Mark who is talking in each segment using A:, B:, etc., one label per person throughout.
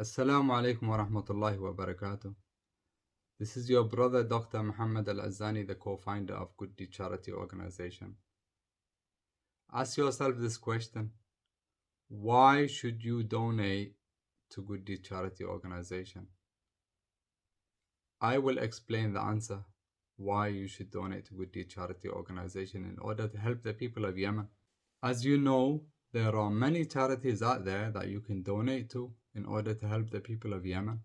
A: Assalamu alaikum wa rahmatullahi wa barakatuh. This is your brother Dr. Muhammad Al-Azani, the co-founder of Good Deed Charity Organization. Ask yourself this question: why should you donate to Good Deed Charity Organization? I will explain the answer why you should donate to Good Deed Charity Organization in order to help the people of Yemen. As you know, there are many charities out there that you can donate to in order to help the people of Yemen.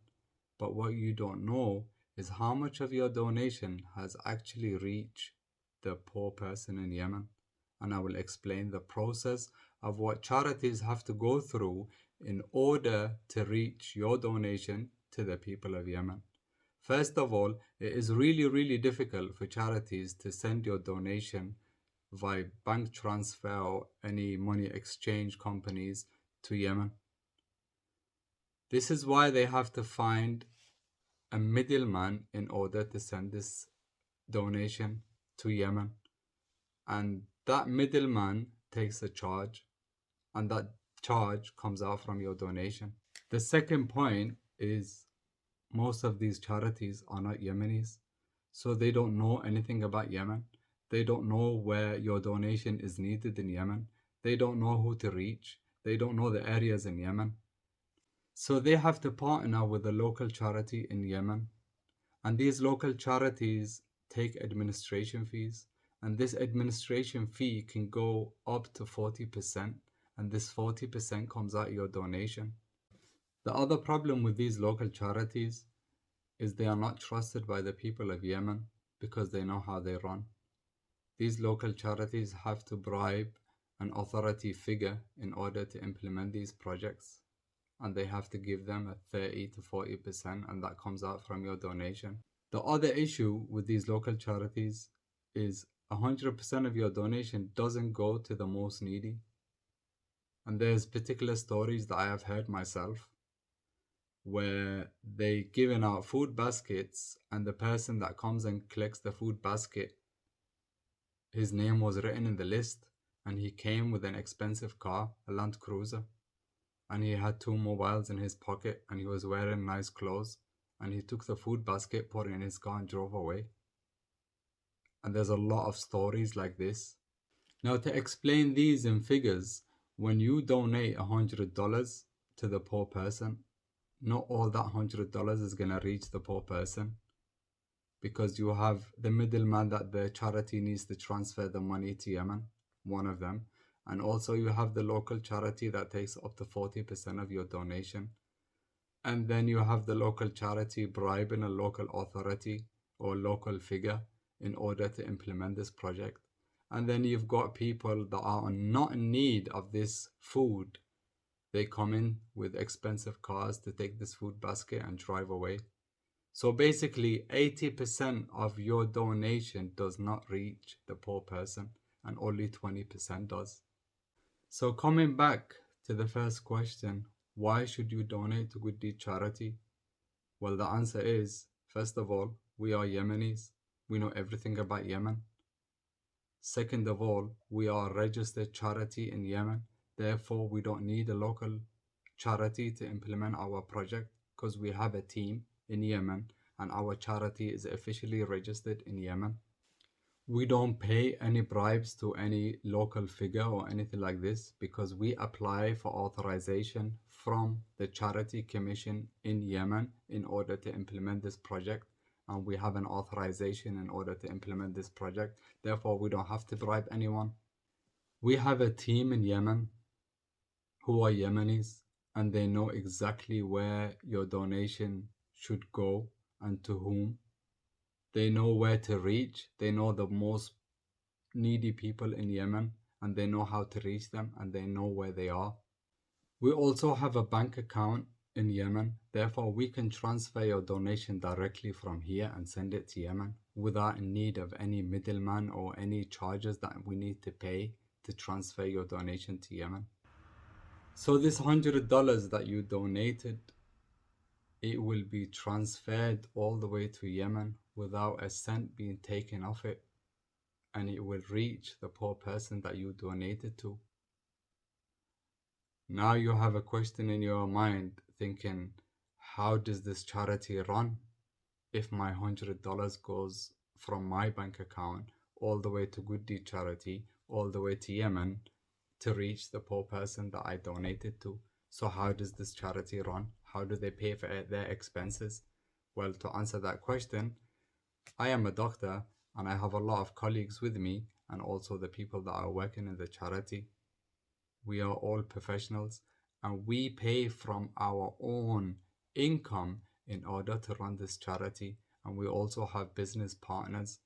A: But what you don't know is how much of your donation has actually reached the poor person in Yemen. And I will explain the process of what charities have to go through in order to reach your donation to the people of Yemen. First of all, it is really difficult for charities to send your donation via bank transfer or any money exchange companies to Yemen. This is why they have to find a middleman in order to send this donation to Yemen. And that middleman takes a charge, and that charge comes out from your donation. The second point is most of these charities are not Yemenis, so they don't know anything about Yemen. They don't know where your donation is needed in Yemen. They don't know who to reach. They don't know the areas in Yemen. So they have to partner with a local charity in Yemen. And these local charities take administration fees. And this administration fee can go up to 40%. And this 40% comes out of your donation. The other problem with these local charities is they are not trusted by the people of Yemen because they know how they run. These local charities have to bribe an authority figure in order to implement these projects, and they have to give them a 30 to 40%, and that comes out from your donation. The other issue with these local charities is 100% of your donation doesn't go to the most needy. And there's particular stories that I have heard myself where they given out food baskets, and the person that comes and collects the food basket, his name was written in the list, and he came with an expensive car, a Land Cruiser, and he had 2 mobiles in his pocket, and he was wearing nice clothes, and he took the food basket, put it in his car, and drove away. And there's a lot of stories like this. Now, to explain these in figures, when you donate $100 to the poor person, not all that $100 is going to reach the poor person, because you have the middleman that the charity needs to transfer the money to Yemen, one of them, and also you have the local charity that takes up to 40% of your donation, and then you have the local charity bribing a local authority or local figure in order to implement this project. And then you've got people that are not in need of this food. They come in with expensive cars to take this food basket and drive away. So basically 80% of your donation does not reach the poor person, and only 20% does. So coming back to the first question, why should you donate to Good Deed Charity? Well, the answer is, first of all, we are Yemenis. We know everything about Yemen. Second of all, we are a registered charity in Yemen. Therefore, we don't need a local charity to implement our project because we have a team in Yemen and our charity is officially registered in Yemen. We don't pay any bribes to any local figure or anything like this because we apply for authorization from the Charity Commission in Yemen in order to implement this project. And we have an authorization in order to implement this project. Therefore, we don't have to bribe anyone. We have a team in Yemen who are Yemenis, and they know exactly where your donation should go and to whom. They know where to reach. They know the most needy people in Yemen, and they know how to reach them, and they know where they are. We also have a bank account in Yemen. Therefore, we can transfer your donation directly from here and send it to Yemen without need of any middleman or any charges that we need to pay to transfer your donation to Yemen. So this $100 that you donated, it will be transferred all the way to Yemen without a cent being taken off it, and it will reach the poor person that you donated to. Now you have a question in your mind thinking, how does this charity run? If my $100 goes from my bank account all the way to Good Deed Charity, all the way to Yemen to reach the poor person that I donated to. So how does this charity run? How do they pay for their expenses? Well, to answer that question, I am a doctor and I have a lot of colleagues with me and also the people that are working in the charity. We are all professionals and we pay from our own income in order to run this charity. And we also have business partners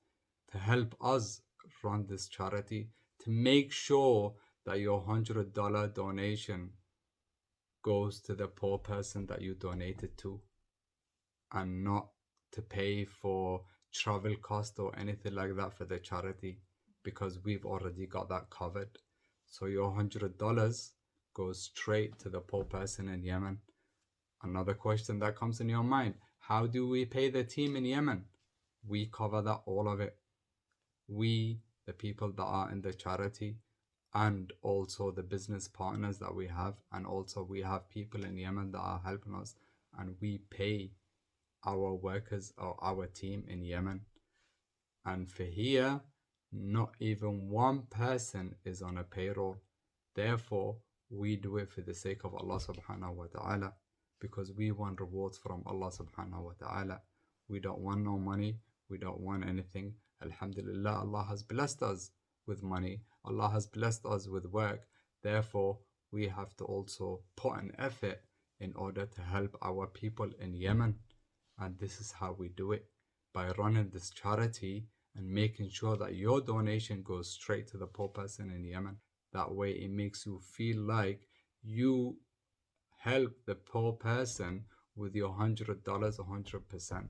A: to help us run this charity to make sure that your $100 donation goes to the poor person that you donated to and not to pay for travel cost or anything like that for the charity, because we've already got that covered. So your $100 goes straight to the poor person in Yemen. Another question that comes in your mind, how do we pay the team in Yemen? We cover that, all of it. We, the people that are in the charity, and also the business partners that we have, and also we have people in Yemen that are helping us, and we pay our workers or our team in Yemen. And for here, not even one person is on a payroll. Therefore, we do it for the sake of Allah subhanahu wa ta'ala, because we want rewards from Allah subhanahu wa ta'ala. We don't want no money. We don't want anything. Alhamdulillah, Allah has blessed us with money. Allah has blessed us with work. Therefore, we have to also put an effort in order to help our people in Yemen. And this is how we do it, by running this charity and making sure that your donation goes straight to the poor person in Yemen. That way it makes you feel like you help the poor person with your $100 100%.